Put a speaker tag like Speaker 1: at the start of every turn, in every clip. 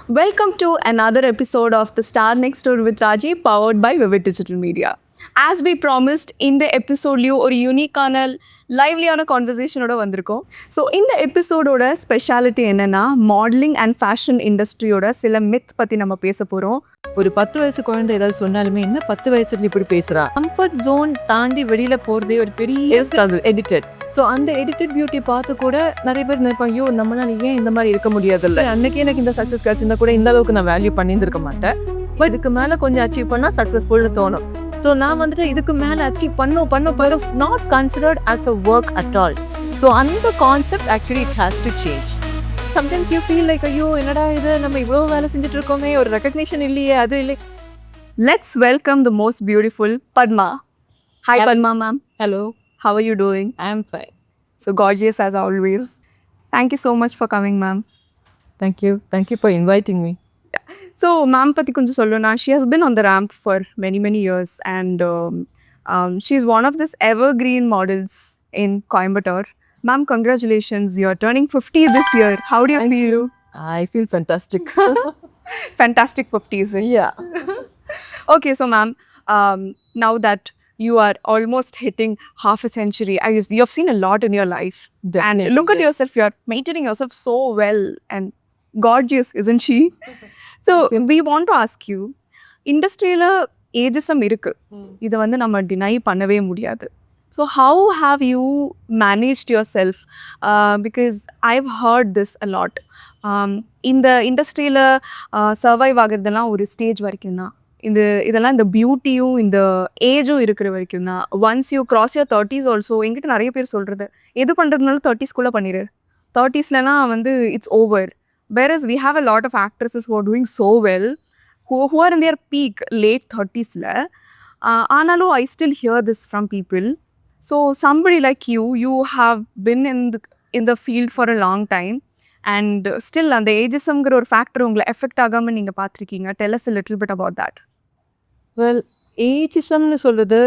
Speaker 1: Welcome to another episode of The Star Next Door with Raji, powered by Vivid Digital Media. As we promised, in the episode, ஒரு யூனிக்கான லைவ்லியான கான்வர்சேஷனோட வந்திருக்கோம். So இந்த எபிசோடோட speciality என்னென்னா modelling and fashion இண்டஸ்ட்ரியோட சில myth பற்றி நம்ம பேச போகிறோம்.
Speaker 2: ஒரு 10 வயசு குழந்தை ஏதாவது சொன்னாலுமே என்ன 10 வயசுல இப்படி பேசுறா, கம்ஃபர்ட் ஜோன் தாண்டி வெளியில போறதே ஒரு பெரிய எடிட்டட். ஸோ அந்த எடிட்டட் பியூட்டி பார்த்து கூட நிறைய பேர் நினைப்பாங்க, ஐயோ நம்மளால ஏன் இந்த மாதிரி இருக்க முடியாதுல்ல, அன்னைக்கு எனக்கு இந்த சக்ஸஸ் கிடைச்சிருந்தா கூட இந்த அளவுக்கு நான் வேல்யூ பண்ணியிருந்திருக்க மாட்டேன், பட் இதுக்கு மேலே கொஞ்சம் அச்சீவ் பண்ணால் சக்ஸஸ்ஃபுல்னு தோணும். ஸோ நான் வந்துட்டு இதுக்கு மேலே அச்சீவ் பண்ண not considered as a work at all. So அந்த concept actually it has to change. Sometimes you feel like, ஐயோ என்னடா இது, நம்ம இவ்வளோ வேலை செஞ்சுட்டு இருக்கோமே, ஒரு ரெகக்னிஷன் இல்லையே, அது இல்லை.
Speaker 1: Let's welcome the most beautiful Padma. Hi Padma ma'am.
Speaker 2: Hello.
Speaker 1: How are you doing?
Speaker 2: I'm fine.
Speaker 1: So gorgeous as always. Thank you so much for coming ma'am.
Speaker 2: Thank you for inviting me.
Speaker 1: So ma'am pati kunja solluna, she has been on the ramp for many years and she's one of this evergreen models in Coimbatore. Ma'am, congratulations, you're turning 50 this year. How do you feel?
Speaker 2: I feel fantastic.
Speaker 1: Fantastic 50s.
Speaker 2: Yeah.
Speaker 1: Okay, so ma'am, now that you are almost hitting half a century, you have seen a lot in your life.
Speaker 2: Definitely.
Speaker 1: And look at yourself, you're maintaining yourself so well and gorgeous, isn't she? So we want to ask you, இண்டஸ்ட்ரியில் ageism இருக்குது, இதை வந்து நம்ம deny பண்ணவே முடியாது. So how have you managed yourself? Because I've heard this a lot. இந்த இண்டஸ்ட்ரியில் survive ஆகிறதுலாம் ஒரு ஸ்டேஜ் வரைக்கும் தான். இதெல்லாம் இந்த பியூட்டியும் இந்த ஏஜும் இருக்கிற வரைக்கும் தான். Once you cross your 30s also, எங்கிட்ட நிறைய பேர் சொல்கிறது, எது பண்ணுறதுனாலும் 30ஸ்குள்ளே பண்ணிடு, 30ஸ்லாம் வந்து it's over. Whereas we have a lot of actresses who are doing so well, who are in their peak late 30s. ஆனாலும் I still hear this from people. So somebody like you have been in the field for a long time and still அந்த ஏஜிசம்ங்கிற ஒரு factor உங்களை effect ஆகாமல் நீங்கள் பார்த்துருக்கீங்க. Tell us a little bit about that.
Speaker 2: Well, ஏஜிசம்னு சொல்கிறது,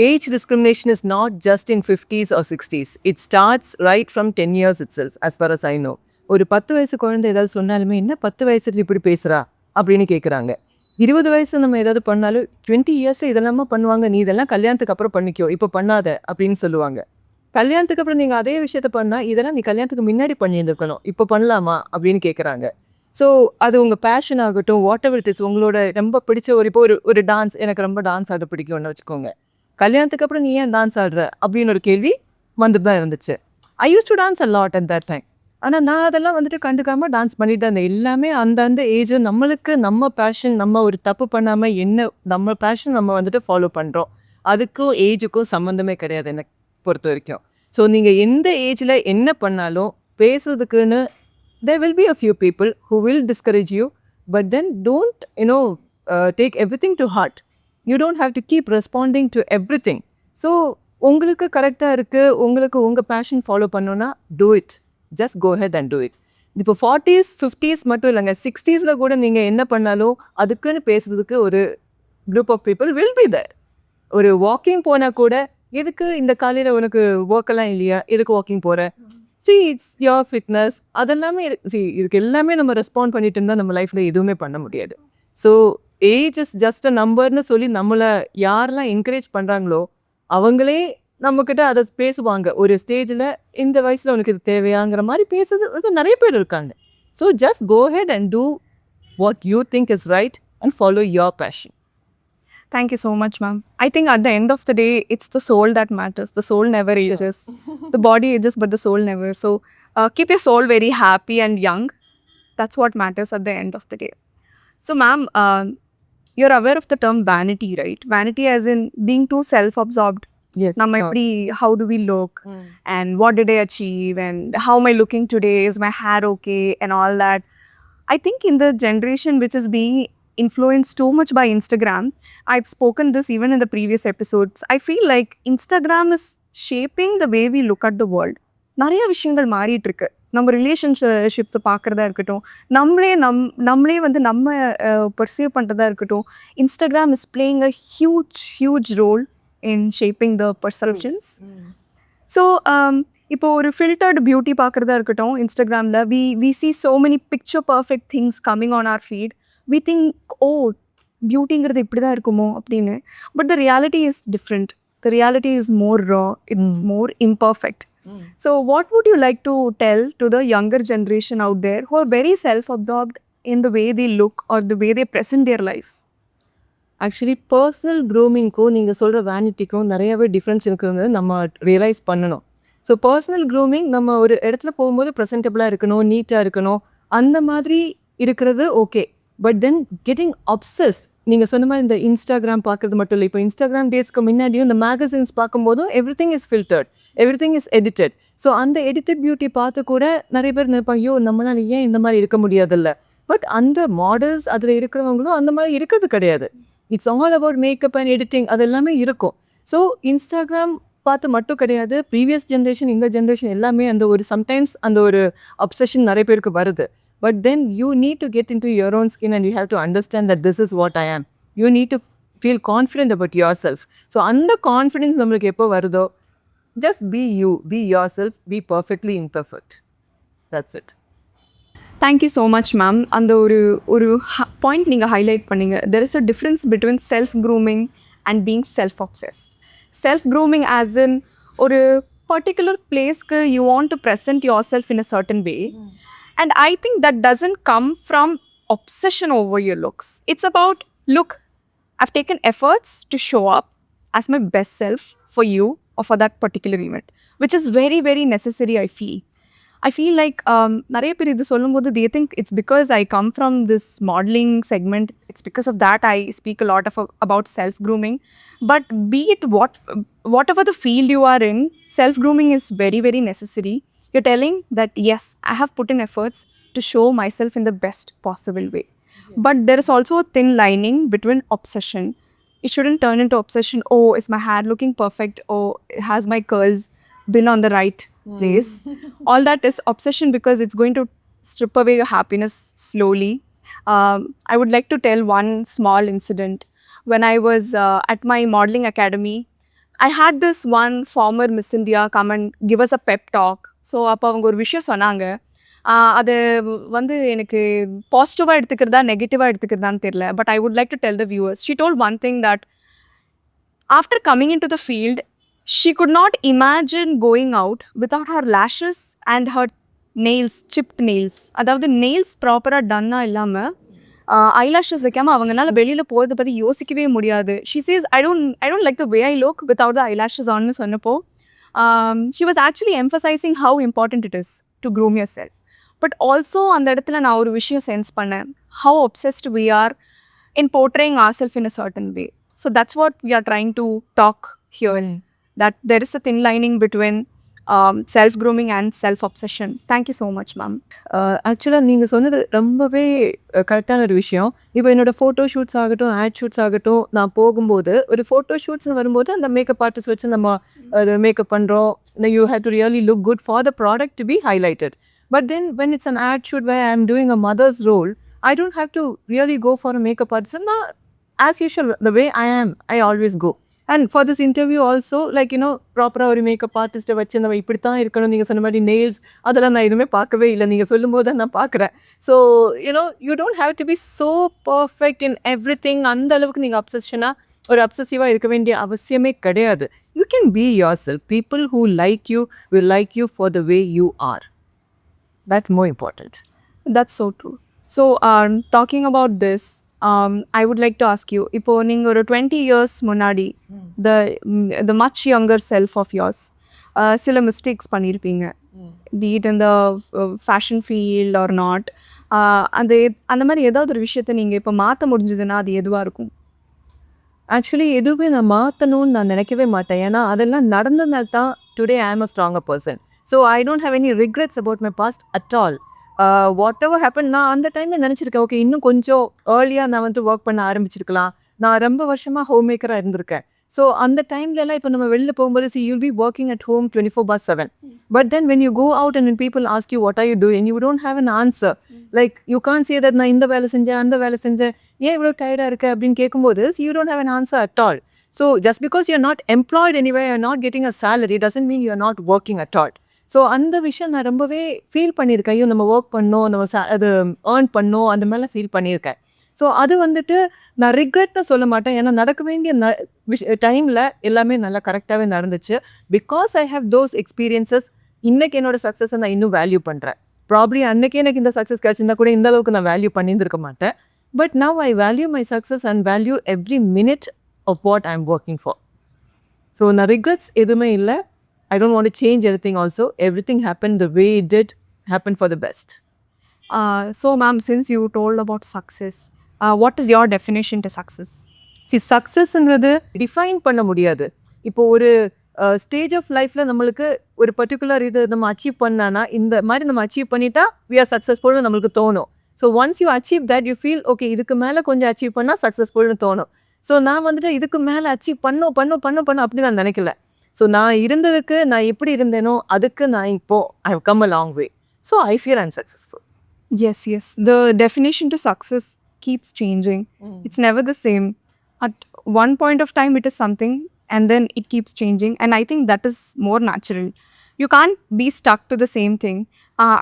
Speaker 2: age discrimination is not just in 50s or 60s. It starts right from 10 years itself, as far as I know. ஒரு 10 வயசு குழந்தை ஏதாவது சொன்னாலுமே என்ன 10 வயசுல இப்படி பேசுகிறா அப்படின்னு கேட்குறாங்க. 20 வயசு நம்ம ஏதாவது பண்ணாலும் 20 இயர்ஸில் இதெல்லாமா பண்ணுவாங்க, நீ இதெல்லாம் கல்யாணத்துக்கு அப்புறம் பண்ணிக்கோ, இப்போ பண்ணாத அப்படின்னு சொல்லுவாங்க. கல்யாணத்துக்கு அப்புறம் நீங்கள் அதே விஷயத்த பண்ணால், இதெல்லாம் நீ கல்யாணத்துக்கு முன்னாடி பண்ணியிருந்துருக்கணும், இப்போ பண்ணலாமா அப்படின்னு கேட்குறாங்க. ஸோ அது உங்கள் பேஷன் ஆகட்டும், வாட் எவர் இட் இஸ், உங்களோட ரொம்ப பிடிச்ச ஒரு டான்ஸ், எனக்கு ரொம்ப டான்ஸ் ஆட பிடிக்கும்னு வச்சுக்கோங்க, கல்யாணத்துக்கு அப்புறம் நீ ஏன் டான்ஸ் ஆடுற அப்படின்னு ஒரு கேள்வி வந்துட்டு தான் இருந்துச்சு. I use to dance a lot at that time. ஆனால் நான் அதெல்லாம் வந்துட்டு கண்டுக்காமல் டான்ஸ் பண்ணிட்டு இருந்தேன். எல்லாமே அந்த ஏஜ் நம்மளுக்கு நம்ம பேஷன், நம்ம ஒரு தப்பு பண்ணாமல் என்ன நம்ம பேஷன் நம்ம வந்துட்டு ஃபாலோ பண்ணுறோம், அதுக்கும் ஏஜுக்கும் சம்மந்தமே கிடையாது என்னை பொறுத்த வரைக்கும். ஸோ நீங்கள் எந்த ஏஜில் என்ன பண்ணாலும் பேசுறதுக்குன்னு there will be a few people who will discourage you, but then don't take everything to heart. You don't have to keep responding to everything. So உங்களுக்கு கரெக்டாக இருக்குது, உங்களுக்கு உங்கள் பேஷன் ஃபாலோ பண்ணோன்னா do it. Just go ahead and do it. இப்போ 40s 50s மட்டும் இல்லைங்க, 60s கூட நீங்கள் என்ன பண்ணாலும் அதுக்குன்னு பேசுறதுக்கு ஒரு group of people will be there. ஒரு வாக்கிங் போனால் கூட, எதுக்கு இந்த காலையில் உனக்கு ஒர்க்கெல்லாம் இல்லையா, எதுக்கு வாக்கிங் போகிற, இட்ஸ் யோர் ஃபிட்னஸ், அதெல்லாமே இதுக்கு எல்லாமே நம்ம ரெஸ்பாண்ட் பண்ணிட்டு இருந்தால் நம்ம லைஃப்பில் எதுவுமே பண்ண முடியாது. So age is just a நம்பர்னு சொல்லி நம்மளை யாரெல்லாம் என்கரேஜ் பண்ணுறாங்களோ அவங்களே நம்மக்கிட்ட அதை பேசுவாங்க. ஒரு ஸ்டேஜில் இந்த வயசில் உனக்கு இது தேவையாங்கிற மாதிரி பேசுறது நிறைய பேர் இருக்காங்க. So just go ahead and do what you think is right and follow your passion.
Speaker 1: Thank you so much, ma'am. I think at the end of the day, it's the soul that matters. The soul never ages. The body ages, but the soul never. So keep your soul very happy and young. That's what matters at the end of the day. So ma'am, you're aware of the term vanity, right? Vanity as in being too self-absorbed.
Speaker 2: Yes.
Speaker 1: How do we look? And what did I achieve? And how am I looking today? Is my hair okay? And all that. I think in the generation which is being influenced too much by Instagram, I've spoken this even in the previous episodes, I feel like Instagram is shaping the way we look at the world. நிறைய விஷயங்கள் மாறிட்டு இருக்கு. நம்ம ரிலேஷன்ஷிப்ஸை பார்க்குறதா இருக்கட்டும், நம்மளே வந்து நம்ம பர்சீவ் பண்ணுறதா இருக்கட்டும், Instagram is playing a huge role in shaping the perceptions. So இப்போ ஒரு ஃபில்டர்டு பியூட்டி பார்க்குறதா இருக்கட்டும் இன்ஸ்டாகிராமில் we see so many picture perfect things coming on our feed. We think oh பியூட்டிங்கிறது இப்படி தான் இருக்குமோ அப்படின்னு. But the reality is different. The reality is more raw, it's more imperfect. So what would you like to tell to the younger generation out there who are very self-absorbed in the way they look or the way they present their lives?
Speaker 2: Actually personal க்ரூமிங்க்கும் நீங்கள் சொல்கிற வேனிட்டிக்கும் நிறையவே difference இருக்குதுன்னு நம்ம realise பண்ணணும். So personal grooming நம்ம ஒரு இடத்துல போகும்போது ப்ரெசென்டபுளாக இருக்கணும், நீட்டாக இருக்கணும், அந்த மாதிரி இருக்கிறது okay. But then getting obsessed, நீங்கள் சொன்ன மாதிரி இந்த இன்ஸ்டாகிராம் பார்க்குறது மட்டும் இல்லை. இப்போ இன்ஸ்டாகிராம் டேஸ்க்கு முன்னாடியும் இந்த மேகசின்ஸ் பார்க்கும்போதும் everything is filtered, everything is edited. So அந்த எடிட்டட் பியூட்டி பார்த்து கூட நிறைய பேர் நினைப்பாங்க, ஐயோ நம்மளால ஏன் இந்த மாதிரி இருக்க முடியாதில்ல. பட் அந்த மாடல்ஸ் அதில் இருக்கிறவங்களும் அந்த மாதிரி இருக்கிறது கிடையாது. It's all about makeup and editing, அது எல்லாமே இருக்கும். ஸோ இன்ஸ்டாகிராம் பார்த்து மட்டும் கிடையாது, ப்ரீவியஸ் ஜென்ரேஷன் இந்த ஜென்ரேஷன் எல்லாமே அந்த ஒரு சம்டைம்ஸ் அந்த ஒரு அப்சஷன் நிறைய பேருக்கு வருது. But then you need to get into your own skin and you have to understand that this is what I am. You need to feel confident about yourself. So அந்த confidence நம்மளுக்கு எப்போ வருதோ, just be you, be yourself, be perfectly imperfect. That's it.
Speaker 1: Thank you so much ma'am. அந்த ஒரு point நீங்கள் highlight பண்ணீங்க. There is a difference between self grooming and being self obsessed. Self grooming as in ஒரு particular பிளேஸ்க்கு you want to present your self in a certain way. And I think that doesn't come from obsession over your looks. It's about, look, I've taken efforts to show up as my best self for you or for that particular event, which is very, very necessary, I feel like நிறைய பேர் இது சொல்லும்போது they think it's because I come from this modeling segment, it's because of that I speak a lot about self-grooming. But be it whatever the field you are in, self-grooming is very, very necessary. You're telling that, yes, I have put in efforts to show myself in the best possible way. Yes. But there is also a thin lining between obsession. It shouldn't turn into obsession. Oh, is my hair looking perfect? Oh, has my curls been on the right place? All that is obsession because it's going to strip away your happiness slowly. I would like to tell one small incident. When I was at my modeling academy, I had this one former Miss India come and give us a pep talk. So அப்போ அவங்க ஒரு விஷயம் சொன்னாங்க. அது வந்து எனக்கு பாசிட்டிவாக எடுத்துக்கிறதா நெகட்டிவாக எடுத்துக்கிறதான்னு தெரியல. But I would like to tell the viewers. She told one thing that after coming in to the field she could not imagine going out without her lashes and her nails, chipped nails. அதாவது nails ப்ராப்பராக டன்னாக இல்லாமல் eyelashes வைக்காமல் அவங்கனால வெளியில் போகிறத பற்றி யோசிக்கவே முடியாது. She says I don't like the way I look without the eyelashes ஆன்னு சொன்னப்போ she was actually emphasising how important it is to groom your self. But also அந்த இடத்துல நான் ஒரு விஷயம் சென்ஸ் பண்ணேன், how obsessed we are in portraying ourselves in a certain way. So that's what we are trying to talk here. That there is a thin lining between self-grooming and self-obsession. Thank you so much, ma'am.
Speaker 2: ஆக்சுவலாக நீங்கள் சொன்னது ரொம்பவே கரெக்டான ஒரு விஷயம். இப்போ என்னோடய photo shoots ஆகட்டும், ஆட் ஷூட்ஸ் ஆகட்டும், நான் போகும்போது ஒரு ஃபோட்டோ ஷூட்ஸ்னு வரும்போது அந்த மேக்கப் ஆர்டிஸ்ட் வச்சு நம்ம மேக்கப் பண்ணுறோம். You have to really look good for the product to be highlighted. But then when it's an ad shoot where I'm doing a mother's role, I don't have to really go for a makeup artist. And as usual, the way I am, I always go. And for this interview also, like, you know, proper ஒரு makeup ஆர்டிஸ்ட்டை வச்சு நம்ம இப்படி தான் இருக்கணும், நீங்கள் சொன்ன மாதிரி nails அதெல்லாம் நான் எதுவுமே பார்க்கவே இல்லை, நீங்கள் சொல்லும்போது தான் நான் பார்க்குறேன். So you know you don't have to be so perfect in everything. அந்த அளவுக்கு நீங்கள் ஒரு அப்சசிவாக இருக்க வேண்டிய அவசியமே கிடையாது. You can be yourself. People who like you will like you for the way you are. That's more important.
Speaker 1: That's so true. So talking about this, I would like to ask you, இப்போ நீங்கள் ஒரு 20 years முன்னாடி the much younger self of yours சில mistakes பண்ணியிருப்பீங்க, be it in the fashion field or not. அந்த மாதிரி ஏதாவது ஒரு விஷயத்தை நீங்கள் இப்போ மாற்ற முடிஞ்சதுன்னா அது எதுவாக இருக்கும்?
Speaker 2: ஆக்சுவலி எதுவுமே நான் மாற்றணும்னு நான் நினைக்கவே மாட்டேன். ஏன்னா அதெல்லாம் நடந்ததுனால தான் டுடே ஐ ஆம் அ stronger person. So I don't have any regrets about my past at all. Whatever happened, நான் அந்த டைமில் நினச்சிருக்கேன், ஓகே இன்னும் கொஞ்சம் ஏர்லியாக நான் வந்து ஒர்க் பண்ண ஆரம்பிச்சிருக்கலாம். நான் ரொம்ப வருஷமாக ஹோம் மேக்கராக இருந்திருக்கேன். ஸோ அந்த டைம்லலாம் இப்போ நம்ம வெளியில் போகும்போது you'll be working at home 24/7. But then when you go out and when people ask you what are you doing, you don't have an answer. Like you can't say that நான் இந்த வேலை செஞ்சேன் அந்த வேலை செஞ்சேன், ஏன் இவ்வளோ டயர்டாக இருக்கு அப்படின்னு கேட்கும்போது you don't have an answer at all. So just because you're not employed anywhere, you're not getting a salary, doesn't mean you're not working at all. So அந்த விஷயம் நான் ரொம்பவே ஃபீல் பண்ணியிருக்கேன். ஐயோ நம்ம ஒர்க் பண்ணோம், நம்ம அது ஏர்ன் பண்ணோம், அந்த மாதிரிலாம் ஃபீல் பண்ணியிருக்கேன். ஸோ அது வந்துட்டு நான் ரிக்ரெட்னு சொல்ல மாட்டேன். ஏன்னா நடக்க வேண்டிய டைமில் எல்லாமே நல்லா கரெக்டாகவே நடந்துச்சு. Because I have those experiences இன்னைக்கு என்னோட சக்ஸஸை நான் இன்னும் வேல்யூ பண்ணுறேன். ப்ராப்ளி அன்னைக்கு எனக்கு இந்த சக்ஸஸ் கிடச்சிருந்தா கூட இந்த அளவுக்கு நான் வேல்யூ பண்ணியிருந்திருக்க மாட்டேன். But now I value my success and value every minute of what I am working for. So நான் ரிக்ரெட்ஸ் எதுவுமே இல்லை. I don't want to change anything also. Everything happened the way it did, happened for the best.
Speaker 1: So ma'am, since you told about success, what is your definition to success?
Speaker 2: See, successன்றது define பண்ண முடியாது. இப்போ ஒரு stage of லைஃப்பில் நம்மளுக்கு ஒரு particular இது நம்ம அச்சீவ் பண்ணானா இந்த மாதிரி நம்ம அச்சீவ் பண்ணிட்டா we are successful நம்மளுக்கு தோணும். So once you achieve that you feel okay இதுக்கு மேலே கொஞ்சம் அச்சீவ் பண்ணால் சக்ஸஸ்ஃபுல்னு தோணும். ஸோ நான் வந்துட்டு இதுக்கு மேலே அச்சீவ் பண்ண அப்படி நான் நினைக்கல. ஸோ நான் இருந்ததுக்கு நான் எப்படி இருந்தேனோ அதுக்கு நான் இப்போ I have come a long way. So I feel I am successful.
Speaker 1: Yes, yes. The definition to success keeps changing. It's never the same. At one point of time, it is something, and then it keeps changing. And I think that is more natural. You can't be stuck to the same thing.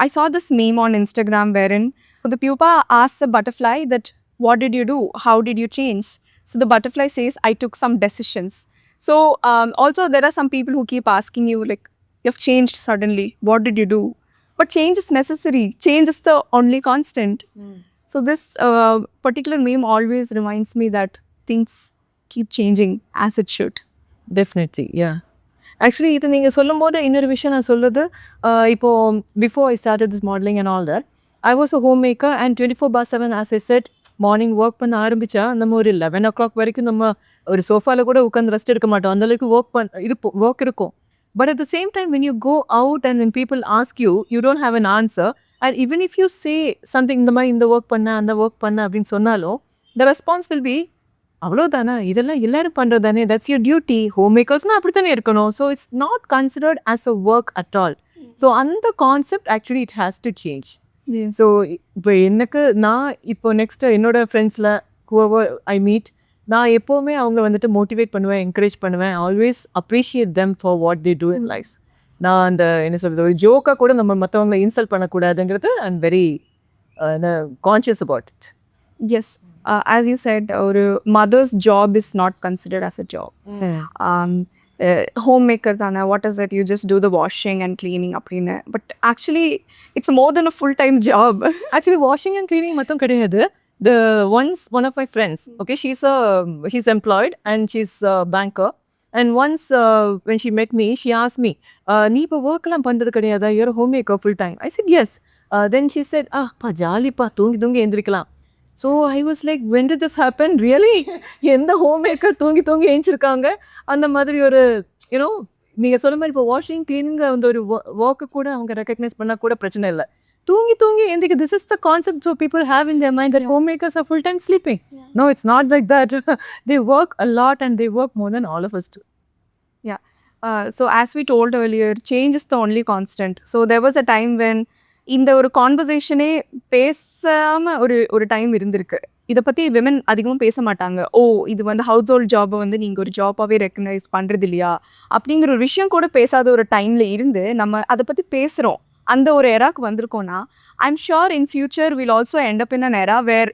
Speaker 1: I saw this meme on Instagram wherein the pupa asks the butterfly that, what did you do? How did you change? So the butterfly says, I took some decisions. So also there are some people who keep asking you like, you've changed suddenly. What did you do? But change is necessary. Change is the only constant. So this particular meme always reminds me that things keep changing as it should.
Speaker 2: Definitely, yeah. Actually, இது நீங்கள் சொல்லும் போது இன்னொரு விஷயம் நான் சொல்லுது. இப்போ before I started this modeling and all that, I was a homemaker and 24/7 as I said, morning work பண்ண ஆரம்பித்தா நம்ம ஒரு 11 o'clock வரைக்கும் நம்ம ஒரு சோஃபாவில் கூட உட்காந்து ரெஸ்ட் எடுக்க மாட்டோம். அந்தளவுக்கு ஒர்க் இருக்கும். But at the same time when you go out and when people ask you, you don't have an answer. And even if you say something இந்த மாதிரி இந்த ஒர்க் பண்ண அந்த ஒர்க் பண்ண அப்படின்னு சொன்னாலும் the response will be அவ்வளோதானே, இதெல்லாம் எல்லாரும் பண்ணுறது தானே, தட்ஸ் யூர் டியூட்டி, ஹோம் மேக்கர்ஸ்னால் அப்படி தானே இருக்கணும். So it's not considered as a work at all. So அந்த concept actually it has to change. So இப்போ எனக்கு நான் இப்போ நெக்ஸ்ட்டு என்னோட ஃப்ரெண்ட்ஸில் whoever ஐ மீட், நான் எப்போவுமே அவங்க வந்துட்டு மோட்டிவேட் பண்ணுவேன், என்கரேஜ் பண்ணுவேன், always appreciate them for what they do in life. நான் அந்த என்ன சொல்கிறது, ஒரு ஜோக்காக கூட நம்ம மற்றவங்களை இன்சல்ட் பண்ணக்கூடாதுங்கிறது I am very conscious about it.
Speaker 1: Yes, as you said, ஒரு mother's job is not considered as a job. Homemaker தானே, what is it, you just do the washing and cleaning அப்படின்னு. But actually it's more than a full-time job.
Speaker 2: Actually washing and cleaning மட்டும் கிடையாது. One of my friends, okay, she's employed and she's a banker. And once when she met me, she asked me, நீ இப்போ ஒர்க்லாம் பண்ணுறது கிடையாதா, you're a homemaker full time? I said yes. Then she said, பா ஜாலிப்பா, தூங்கி எந்திரிக்கலாம். So I was like, when did this happen? Really எந்த ஹோம் மேக்கர் தூங்கி ஏஞ்சிருக்காங்க? அந்த மாதிரி ஒரு யூனோ நீங்கள் சொன்ன மாதிரி இப்போ வாஷிங் கிளீனிங் அந்த ஒரு ஒர்க்கு கூட அவங்க ரெக்கக்னைஸ் பண்ணால் கூட பிரச்சனை இல்லை. தூங்கி எந்திரிக்க, this is the concept. So people have in their mind that home makers are full time sleeping. No, it's not like that. They work a lot and they work more than all of us do.
Speaker 1: Yeah. So as we told earlier, change is the only constant. So there was a time when இந்த ஒரு கான்வர்சேஷனே பேசாமல் ஒரு time இருந்திருக்கு. இதை பற்றி women அதிகமாக பேச மாட்டாங்க. இது வந்து ஹவுஸ் ஹோல்ட் ஜாபை வந்து நீங்கள் ஒரு ஜாபாகவே ரெக்கக்னைஸ் பண்ணுறது இல்லையா அப்படிங்கிற ஒரு விஷயம் கூட பேசாத ஒரு டைமில் இருந்து நம்ம அதை பற்றி பேசுகிறோம். அந்த ஒரு எராக்கு வந்திருக்கோன்னா, I'm sure in future will also end up in an era where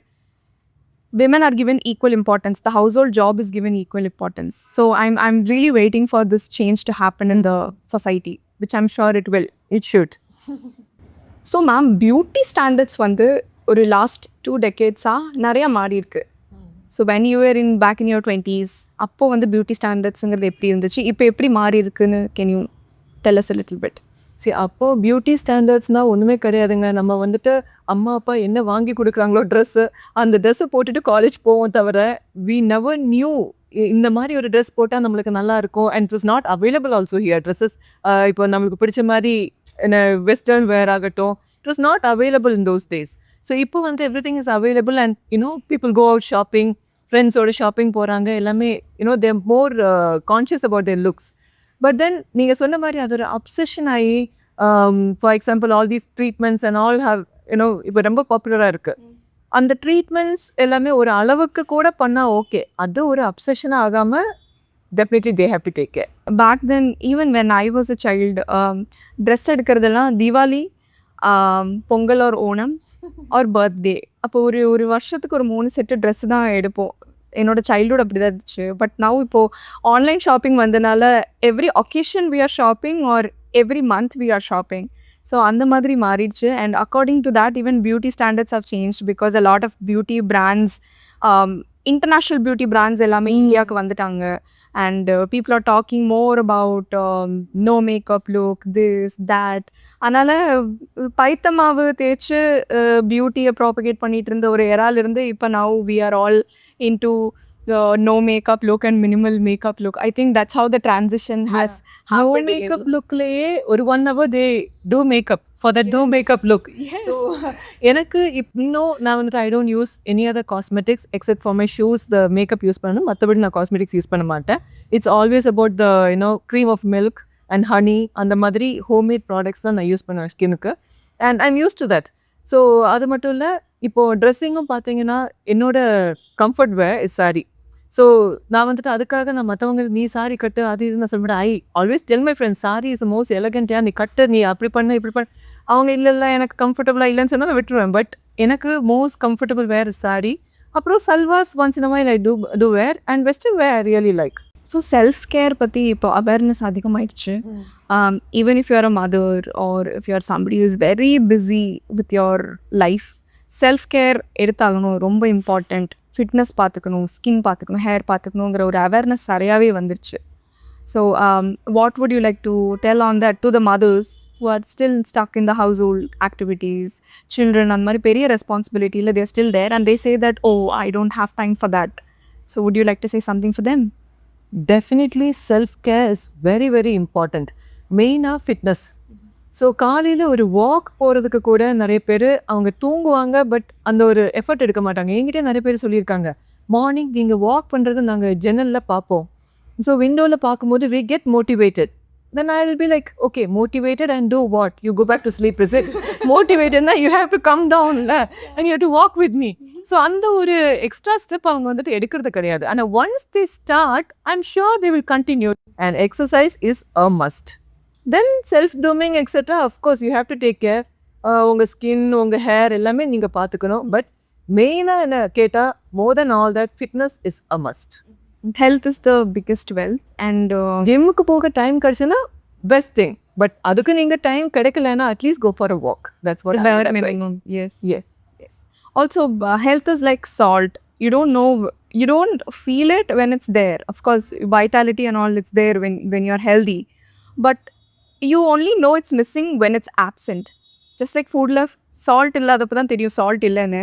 Speaker 1: women are given equal importance. The household job is given equal importance. So I'm really waiting for this change to happen in the society, which I'm sure it will.
Speaker 2: It should.
Speaker 1: So ma'am, beauty standards வந்து ஒரு last 2 decades-ஆக நிறையா மாறி இருக்கு. So when you are back in your 20s, அப்போது வந்து beauty ஸ்டாண்டர்ட்ஸுங்கிறது எப்படி இருந்துச்சு, இப்போ எப்படி மாறி இருக்குன்னு can you tell us a little bit?
Speaker 2: சரி, அப்போது பியூட்டி ஸ்டாண்டர்ட்ஸ்னால் ஒன்றுமே கிடையாதுங்க. நம்ம வந்துட்டு அம்மா அப்பா என்ன வாங்கி கொடுக்குறாங்களோ ட்ரெஸ்ஸு, அந்த ட்ரெஸ்ஸை போட்டுட்டு காலேஜ் போவோம் தவிர we never knew இந்த மாதிரி ஒரு ட்ரெஸ் போட்டால் நம்மளுக்கு நல்லா இருக்கும். And it was not available also here dresses. இப்போ நம்மளுக்கு பிடிச்ச மாதிரி என்ன வெஸ்டர்ன் வேர் ஆகட்டும், it was not available in those days. So இப்போ வந்து everything is available and people go out shopping, ஃப்ரெண்ட்ஸோட ஷாப்பிங் போகிறாங்க. எல்லாமே they're more conscious about their looks. But then நீங்கள் சொன்ன மாதிரி அது ஒரு அப்சஷன் ஆகி, for example all these treatments and all how இப்போ ரொம்ப பாப்புலராக இருக்குது. அந்த ட்ரீட்மெண்ட்ஸ் எல்லாமே ஒரு அளவுக்கு கூட பண்ணால் ஓகே, அது ஒரு அப்சஷனாக ஆகாமல் definitely they have to take care.
Speaker 1: Back then, even when I was a child, dress எடுக்கிறதெல்லாம் Deepavali, Pongal or Onam or birthday. அப்போ ஒரு வருஷத்துக்கு ஒரு 3 செட்டு ட்ரெஸ் தான் எடுப்போம். என்னோட சைல்ட்ஹுட் அப்படி தான் இருந்துச்சு. பட் நவ் இப்போ ஆன்லைன் ஷாப்பிங் வந்தனால every occasion we are shopping or every month we are shopping. So அந்த மாதிரி மாறிடுச்சு. And according to that even beauty standards have change because a lot of beauty brands, international beauty brands எல்லாமே இந்தியாவுக்கு வந்துட்டாங்க. And people are talking more about no makeup look this that. அதனால் பைத்த மாவு தேய்ச்சி பியூட்டியை ப்ராபகேட் பண்ணிட்டு இருந்த ஒரு எராலிருந்து இப்போ now we are all into no makeup look and minimal makeup look. I think that's how the transition has happened.
Speaker 2: No makeup look laye ஒரு 1 hour they do makeup for that no makeup look.
Speaker 1: Yes.
Speaker 2: So எனக்கு இப்போ நான் வந்து I don't use any other cosmetics except for my shoes. The makeup use பண்ணனும், மற்றபடி நான் cosmetics use பண்ண மாட்டேன். It's always about the cream of milk and honey. அந்த மாதிரி homemade products தான் நான் யூஸ் பண்ணுவேன் ஸ்கின்னுக்கு. And I'm used to that. So அது மட்டும் இல்லை, இப்போது ட்ரெஸ்ஸிங்கும் பார்த்தீங்கன்னா என்னோட comfort wear is sari. So நான் வந்துட்டு அதுக்காக நான் மற்றவங்க நீ சாரி கட்டு அது இது நான் சொல்லிவிட்டேன். I always tell my friends sari is most எலகண்ட்டியா, நீ கட்டு, நீ அப்படி பண்ண இப்படி பண்ண. அவங்க இல்லை எனக்கு கம்ஃபர்டபுளாக இல்லைன்னு சொன்னால் நான் விட்டுருவேன். பட் எனக்கு most comfortable wear is sari. அப்புறம் salwars once in a while I do wear and western wear I really like.
Speaker 1: So self care பற்றி இப்போ அவேர்னஸ் அதிகமாகிடுச்சு. Even if you're a mother or if you're somebody is very busy with your life, self care எடுத்தாகணும், ரொம்ப important. Fitness பார்த்துக்கணும், skin பார்த்துக்கணும், hair பார்த்துக்கணுங்கிற ஒரு awareness நிறையாவே வந்துருச்சு. So what would you like to tell on that to the mothers who are still stuck in the household activities, children and mari periya responsibility illa they are still there and they say that oh I don't have time for that. So would you like to say something for them?
Speaker 2: Definitely self-care is very very important. மெயினாக fitness. So காலையில் ஒரு walk போகிறதுக்கு கூட நிறைய பேர் அவங்க தூங்குவாங்க, but அந்த ஒரு எஃபர்ட் எடுக்க மாட்டாங்க. என்கிட்ட நிறைய பேர் சொல்லியிருக்காங்க, மார்னிங் நீங்கள் வாக் பண்ணுறது நாங்கள் ஜன்னலில் பார்ப்போம். ஸோ விண்டோவில் பார்க்கும்போது we get motivated. Then I will be like, okay, motivated and do what? You go back to sleep, is it? Motivated na you have to come down la and you have to walk with me. So அந்த ஒரு extra step அவங்க வந்துட்டு எடுக்கிறது கிடையாது. And once they start, I'm sure they will continue. And exercise is a must. Then self-grooming etc. Of course you have to take care. உங்கள் skin உங்கள் hair எல்லாமே நீங்கள் பார்த்துக்கணும். பட் மெயினாக என்ன கேட்டால் more than all that, fitness is a must.
Speaker 1: Health is the biggest wealth and
Speaker 2: ஜிம்முக்கு போக டைம் கிடைச்சுன்னா பெஸ்ட் திங். பட் அதுக்கு நீங்கள் டைம் கிடைக்கலன்னா at least go for a walk. That's what I would advise.
Speaker 1: minimum. Yes.
Speaker 2: Yes.
Speaker 1: Also health is like salt. You don't know, you don't feel it when it's there. Of course vitality and all it's there when you're healthy, but you only know it's missing when it's absent. Just like food love, salt இல்லாதப்போ தான் தெரியும் salt இல்லைன்னு.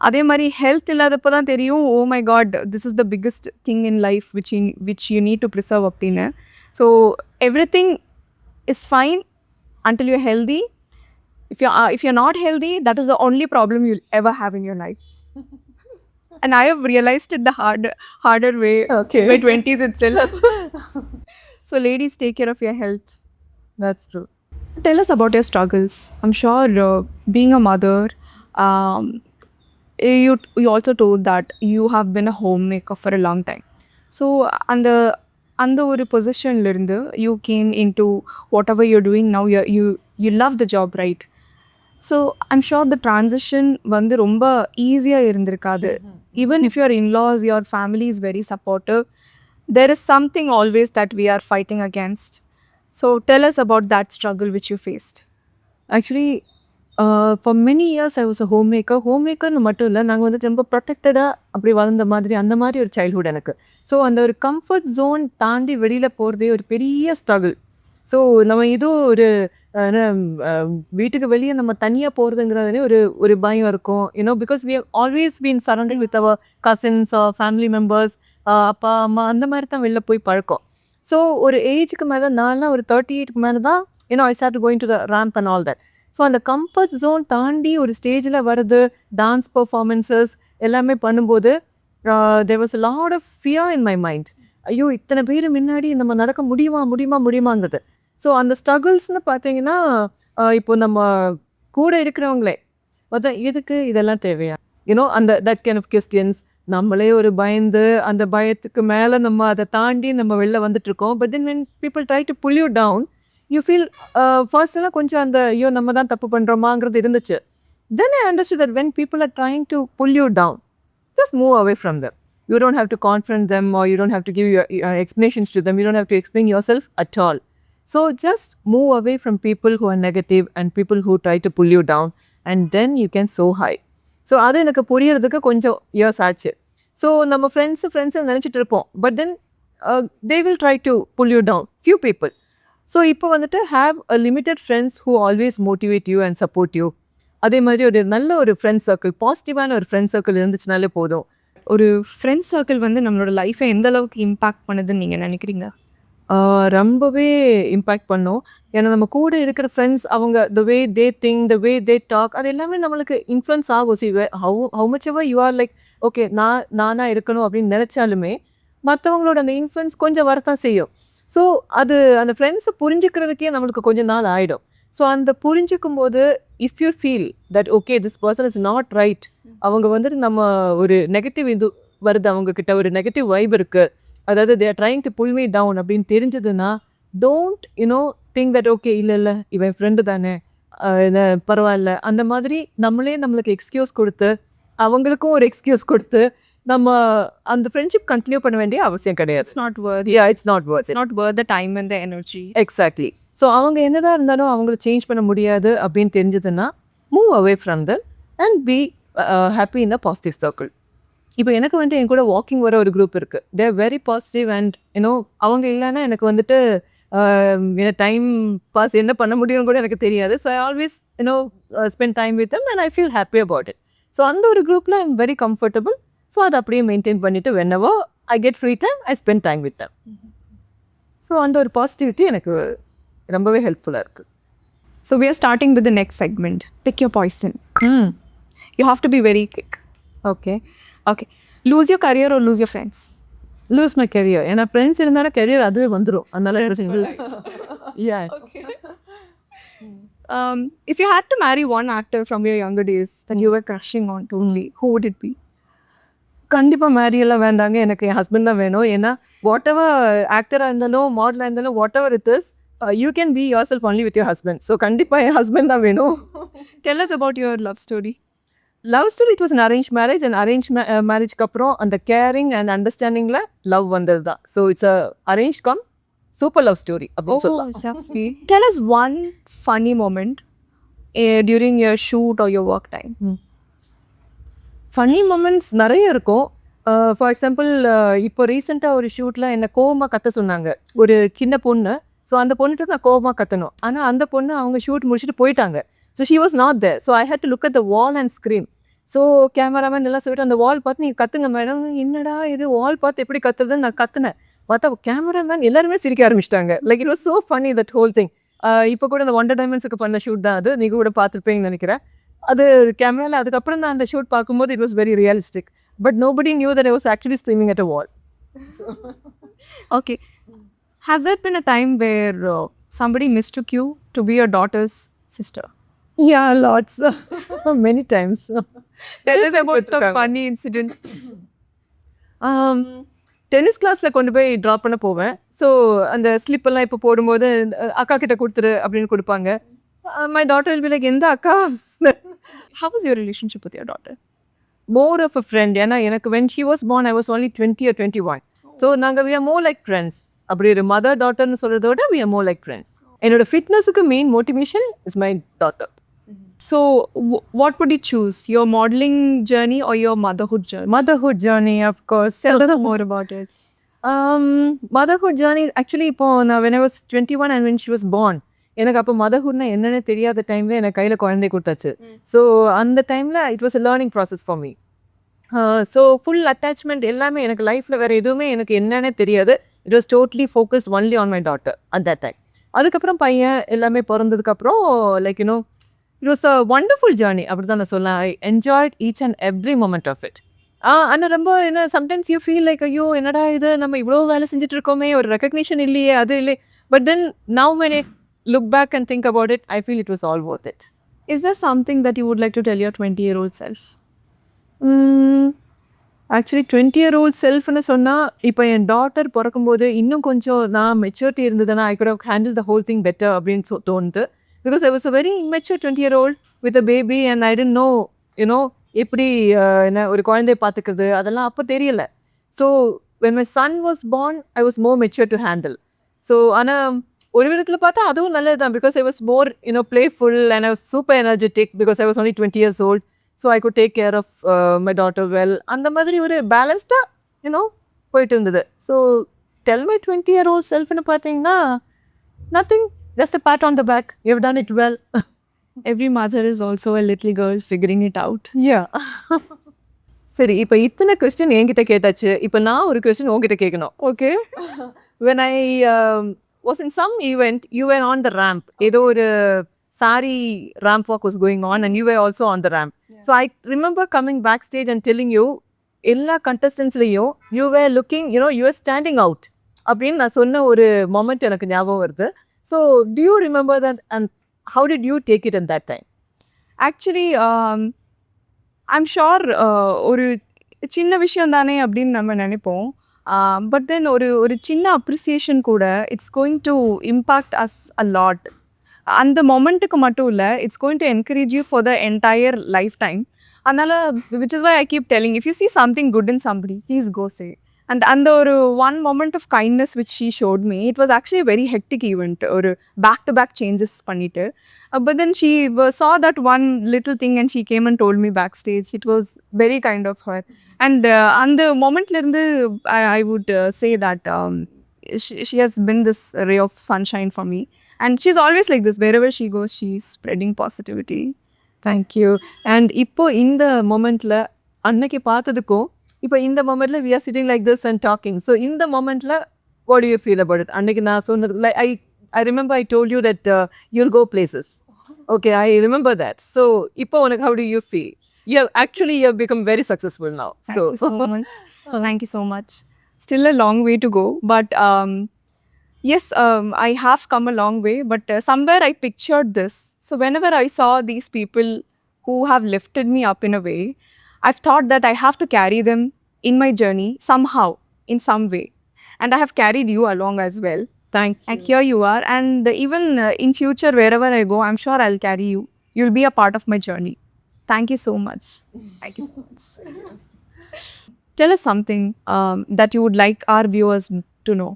Speaker 1: அதே மாதிரி health இல்லாதப்போ தான் தெரியும் oh my god this is the biggest thing in life which you need to preserve அப்படின்னு. So everything is fine until you're healthy. If you're not healthy, that is the only problem you'll ever have in your life. And I have realized it the harder way.
Speaker 2: Okay.
Speaker 1: My 20s itself. So ladies, take care of your health.
Speaker 2: That's true.
Speaker 1: Tell us about your struggles. I'm sure being a mother, you also told that you have been a homemaker for a long time. So அந்த ஒரு பொசிஷன்ல இருந்து you came into whatever you're doing now. You love the job, right? So I'm sure the transition வந்து ரொம்ப ஈஸியாக இருந்திருக்காது. Even if your in-laws, your family is very supportive, there is something always that we are fighting against. So tell us about that struggle which you faced.
Speaker 2: Actually for many years I was a homemaker. ஹோம்மேக்கர்னு மட்டும் இல்லை, நாங்கள் வந்துட்டு ரொம்ப ப்ரொடெக்டடாக அப்படி வளர்ந்த மாதிரி அந்த மாதிரி ஒரு சைல்ட்ஹுட் எனக்கு. ஸோ அந்த ஒரு கம்ஃபர்ட் ஜோன் தாண்டி வெளியில் போகிறதே ஒரு பெரிய ஸ்ட்ரகிள். ஸோ நம்ம இதுவும் ஒரு வீட்டுக்கு வெளியே நம்ம தனியாக போகிறதுங்கிறதுலே ஒரு பயம் இருக்கும். Because we have always been surrounded with our cousins or family members, அப்பா அம்மா அந்த மாதிரி தான் வெளில போய் பழக்கம். ஸோ ஒரு ஏஜுக்கு மேலே நான்லாம் ஒரு 38க்கு மேலே தான் I started going to the ramp and all that. So அந்த கம்ஃபர்ட் ஜோன் தாண்டி ஒரு ஸ்டேஜில் வருது, டான்ஸ் பர்ஃபார்மன்ஸஸ் எல்லாமே பண்ணும்போது there was a lot of fear in my mind. ஐயோ இத்தனை பேர் முன்னாடி நம்ம நடக்க முடியுமாங்கிறது. ஸோ அந்த ஸ்ட்ரகிள்ஸ்னு பார்த்தீங்கன்னா இப்போ நம்ம கூட இருக்கிறவங்களே பார்த்தா எதுக்கு இதெல்லாம் தேவையா அந்த that kind of questions. நம்மளே ஒரு பயந்து அந்த பயத்துக்கு மேலே நம்ம அதை தாண்டி நம்ம வெளில வந்துட்டுருக்கோம். But then when people try to pull you down, you feel first எல்லாம் கொஞ்சம் அந்த ஐயோ நம்ம தான் தப்பு பண்ணுறோமாங்கிறது இருந்துச்சு. Then I understood that when people are trying to pull you down, just move away from them. You don't have to confront them, or you don't have to give your explanations to them. You don't have to explain yourself at all. So just move away from people who are negative and people who try to pull you down, and then you can soar high. So அது எனக்கு புரியறதுக்கு கொஞ்சம் years ஆச்சு. So நம்ம friends நினச்சிட்டு இருப்போம். But then they will try to pull you down few people. So இப்போ வந்துட்டு have a limited friends who always motivate you and support you. அதே மாதிரி ஒரு நல்ல ஒரு ஃப்ரெண்ட் சர்க்கிள், பாசிட்டிவான ஒரு ஃப்ரெண்ட் சர்க்கிள் இருந்துச்சுனாலே போதும்.
Speaker 1: ஒரு ஃப்ரெண்ட் சர்க்கிள் வந்து நம்மளோட லைஃப்பை எந்த அளவுக்கு இம்பேக்ட் பண்ணுதுன்னு நீங்கள் நினைக்கிறீங்க?
Speaker 2: ரொம்பவே இம்பேக்ட் பண்ணோம். ஏன்னா நம்ம கூட இருக்கிற ஃப்ரெண்ட்ஸ் அவங்க த வே they think, the way they talk, அது எல்லாமே நம்மளுக்கு இன்ஃப்ளூயன்ஸ் ஆகும். See how much ever you are like okay நானாக இருக்கணும் அப்படின்னு நினச்சாலுமே மற்றவங்களோட அந்த இன்ஃப்ளூயன்ஸ் கொஞ்சம் வரத்தான் செய்யும். ஸோ அது அந்த ஃப்ரெண்ட்ஸை புரிஞ்சுக்கிறதுக்கே நம்மளுக்கு கொஞ்சம் நாள் ஆகிடும். ஸோ அந்த புரிஞ்சுக்கும் போது if you feel that okay this person is not right, அவங்க வந்துட்டு நம்ம ஒரு நெகட்டிவ் இது வருது, அவங்கக்கிட்ட ஒரு நெகட்டிவ் வைப் இருக்குது, அதாவது they are trying to pull me down அப்படின்னு தெரிஞ்சதுன்னா டோன்ட் திங்க் தட் ஓகே இல்லை இவன் ஃப்ரெண்டு தானே பரவாயில்ல, அந்த மாதிரி நம்மளுக்கு எக்ஸ்கியூஸ் கொடுத்து அவங்களுக்கும் ஒரு எக்ஸ்கியூஸ் கொடுத்து நம்ம அந்த ஃப்ரெண்ட்ஷிப் கண்டினியூ பண்ண வேண்டிய அவசியம் கிடையாது.
Speaker 1: It's not worth.
Speaker 2: It's not worth.
Speaker 1: It's not worth the time and the energy.
Speaker 2: Exactly. So அவங்க என்னதான் இருந்தாலும் அவங்கள சேஞ்ச் பண்ண முடியாது அப்படின்னு தெரிஞ்சதுன்னா move away from them and be happy in a positive circle. இப்போ எனக்கு வந்துட்டு என் கூட வாக்கிங் வர ஒரு குரூப் இருக்குது. தேர் வெரி பாசிட்டிவ் அண்ட் அவங்க இல்லைன்னா எனக்கு வந்துட்டு டைம் பாஸ் என்ன பண்ண முடியும்னு கூட எனக்கு தெரியாது. So I always spend time with them and I feel happy about it. So அந்த ஒரு குரூப்பில் ஐ எம் வெரி கம்ஃபர்டபுள். ஸோ அதை அப்படியே மெயின்டைன் பண்ணிவிட்டு whenever I get free time I spend time with them. So அந்த ஒரு பாசிட்டிவிட்டி எனக்கு ரொம்பவே ஹெல்ப்ஃபுல்லாக இருக்குது.
Speaker 1: So we are starting with the next segment. Pick your poison. You have to be very quick.
Speaker 2: Okay.
Speaker 1: Lose your career or lose your friends?
Speaker 2: Loose my career. ஏன்னா friends இருந்தாலும் career அதுவே வந்துடும். அதனால
Speaker 1: If you had to marry one actor from your younger days that you were crushing on totally, who would it be?
Speaker 2: கண்டிப்பாக மேரியெல்லாம் வேண்டாங்க, எனக்கு என் husband தான் வேணும். ஏன்னா வாட் எவர் ஆக்டராக இருந்தாலும் மாடலாக இருந்தாலும் what ever it is you can be your self only with your husband. So கண்டிப்பாக என் ஹஸ்பண்ட் தான் வேணும்.
Speaker 1: Tell us about your love story.
Speaker 2: Love story it was an arrange marriage. And arrange மேரேஜ்க்கு அப்புறம் அந்த கேரிங் அண்ட் அண்டர்ஸ்டாண்டிங்கில் லவ் வந்தது தான். So it's a arrange cum super love story அப்படின்னு சொல்லலாம்.
Speaker 1: Tell us one funny moment during your shoot or your work time.
Speaker 2: Funny moments நிறைய இருக்கும். For example இப்போ ரீசெண்டாக ஒரு ஷூட்டில் என்னை கோவமாக கத்த சொன்னாங்க, ஒரு சின்ன பொண்ணு. ஸோ அந்த பொண்ணுட்டு நான் கோவமாக கத்தணும். ஆனால் அந்த பொண்ணு அவங்க ஷூட் முடிச்சுட்டு போயிட்டாங்க. So she was not there. So I had to look at the wall and scream. So cameraman எல்லாம் சொல்லிட்டு அந்த வால் பார்த்து நீங்கள் கத்துங்க மேடம். என்னடா இது வால் பார்த்து எப்படி கத்துறதுன்னு நான் கத்துனேன். பார்த்தா கேமராமேன் எல்லாருமே சிரிக்க ஆரம்பிச்சிட்டாங்க. Like it was so funny that whole thing. இப்போ கூட அந்த ஒண்டர் டைமண்ட்ஸுக்கு பண்ண ஷூட் தான் அது. நீங்கள் கூட பார்த்துருப்பீங்கன்னு நினைக்கிறேன். அது கேமராவில் அதுக்கப்புறம் தான் அந்த ஷூட் பார்க்கும்போது it was very realistic. But nobody knew that I was actually streaming at a wall.
Speaker 1: Okay. Has there been a time where somebody mistook you to be your daughter's sister?
Speaker 2: Yeah, lots. Many times.
Speaker 1: Tell us about some funny incident.
Speaker 2: Tennis கிளாஸில் கொண்டு போய் drop பண்ண போவேன். So அந்த ஸ்லிப்பெல்லாம் இப்போ போடும்போது அக்கா கிட்ட கொடுத்துரு அப்படின்னு கொடுப்பாங்க. My daughter will be like, எந்த அக்கா?
Speaker 1: How was your relationship with your daughter?
Speaker 2: More of a friend. ஏன்னா எனக்கு when she was born I was only 20 or 21. So நாங்கள் we are more like friends. அப்படி ஒரு மதர் டாட்டர்னு சொல்கிறத விட we are more like friends. என்னோட ஃபிட்னஸுக்கு main motivation is my daughter.
Speaker 1: So what would you choose? Your modeling journey or your motherhood journey?
Speaker 2: Motherhood journey, of course.
Speaker 1: Tell us more about it.
Speaker 2: Motherhood journey actually இப்போ நான் when I was 21 and when she was born, எனக்கு அப்போ மதர்ஹுட்னா என்னென்னு தெரியாத டைமில் எனக்கு கையில் குழந்தை கொடுத்தாச்சு. ஸோ அந்த டைமில் it was a learning process for me. So full attachment எல்லாமே எனக்கு லைஃப்பில் வேறு எதுவுமே எனக்கு என்னன்னே தெரியாது. It was totally focused only on my daughter at that time. அதுக்கப்புறம் பையன் எல்லாமே பிறந்ததுக்கப்புறம் like it was a wonderful journey அப்படி தான் நான் சொல்லலாம். I enjoyed each and every moment of it. ஆனால் ரொம்ப சம்டைம்ஸ் யூ ஃபீல் லைக் ஐயோ என்னடா இது நம்ம இவ்வளோ வேலை செஞ்சுட்டு இருக்கோமே, ஒரு ரெக்கக்னிஷன் இல்லையே, அது இல்லை. But then now when I look back and think about it, I feel it was all worth it.
Speaker 1: Is there something that you would like to tell your 20-year-old self?
Speaker 2: Actually 20-year-old செல்ஃப்னு சொன்னால் இப்போ என் daughter பிறக்கும்போது இன்னும் கொஞ்சம் நான் maturity இருந்ததுன்னா ஐ could have handled the whole thing better அப்படின்னு தோணுது because I was a very immature 20-year-old with a baby and I didn't know எப்படி என்ன ஒரு குழந்தைய பார்த்துக்கிறது அதெல்லாம் அப்போ தெரியல so when my son was born I was more mature to handle so ஆனால் ஒரு விதத்தில் பார்த்தா அதுவும் நல்லது தான் because I was more playful and I was super energetic because I was only 20 years old. So I could take care of my daughter well. அந்த மாதிரி ஒரு பேலன்ஸ்டாக போயிட்டு இருந்தது ஸோ டெல் மை 20-year-old செல்ஃப்னு பார்த்தீங்கன்னா nothing just a pat on the back. You have done it well.
Speaker 1: Every mother is also a little girl figuring it out.
Speaker 2: Yeah. சரி இப்போ இத்தனை கொஸ்டின் என்கிட்ட கேட்டாச்சு இப்போ நான் ஒரு கொஸ்டின் உங்ககிட்ட கேட்கணும் okay when I was in some event you were on the ramp ஏதோ ஒரு sari ramp walk was going on and you were also on the ramp. So I remember coming backstage and telling you எல்லா contestantsலையும் you were looking you were standing out அப்படின்னு நான் சொன்ன ஒரு moment எனக்கு ஞாபகம் வருது. So do you remember that and how did you take it at that time?
Speaker 1: Actually I'm sure ஒரு சின்ன விஷயம் தானே அப்படின்னு நம்ம நினைப்போம் பட் தென் ஒரு சின்ன அப்ரிசியேஷன் கூட it's going to impact us a lot அந்த மொமெண்ட்டுக்கு மட்டும் இல்லை it's going to encourage you for the entire lifetime அதனால் which is why I keep telling if you see something good in somebody please go say அந்த ஒரு one moment of kindness which she showed me it was actually a very hectic event ஒரு back to back changes பண்ணிட்டு but then she saw that one little thing and she came and told me backstage. It was very kind of her and அந்த momentல இருந்து I would say that she has been this ray of sunshine for me and she's always like this wherever she goes she's spreading positivity.
Speaker 2: Thank you. And இப்போ இந்த மொமெண்ட்டில் அன்னைக்கு பார்த்ததுக்கும் இப்போ இந்த மொமெண்ட்டில் we are sitting like this and talking. So இந்த மொமெண்ட்டில் what do you feel about it? அன்னைக்கு நான் சொன்னது like I remember I told you that you'll go places. Okay, I remember that. So இப்போ உனக்கு how do you feel? You have become very successful now.
Speaker 1: Thank you so much. Thank you so much. Still a long way to go but yes, I have come a long way, but somewhere I pictured this. So whenever I saw these people who have lifted me up in a way, I've thought that I have to carry them in my journey somehow, in some way. And I have carried you along as well.
Speaker 2: Thank you.
Speaker 1: And here you are. And even in future, wherever I go, I'm sure I'll carry you. You'll be a part of my journey. Thank you so much. Thank you so much. Tell us something that you would like our viewers to know.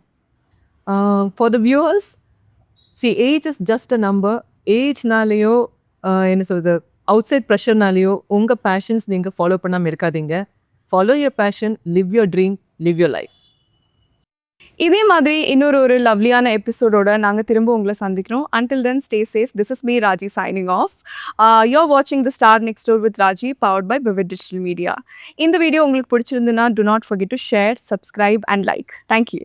Speaker 2: For the viewers, see, age is just a number. ஏஜ்னாலேயோ என்ன சொல்கிறது out side ப்ரெஷர்னாலேயோ உங்கள் patience நீங்கள் follow பண்ணாமல் இருக்காதீங்க. Follow your fashion, live your dream, live your life.
Speaker 1: இதே மாதிரி ஒரு லவ்லியான எபிசோடோட நாங்கள் திரும்ப உங்களை சந்திக்கிறோம். Until then, stay safe. This is me, Raji, signing off. You're watching The Star Next Door with Raji, powered by Vivid Digital Media. இந்த video உங்களுக்கு பிடிச்சிருந்துன்னா do not forget to share, subscribe and like. Thank you.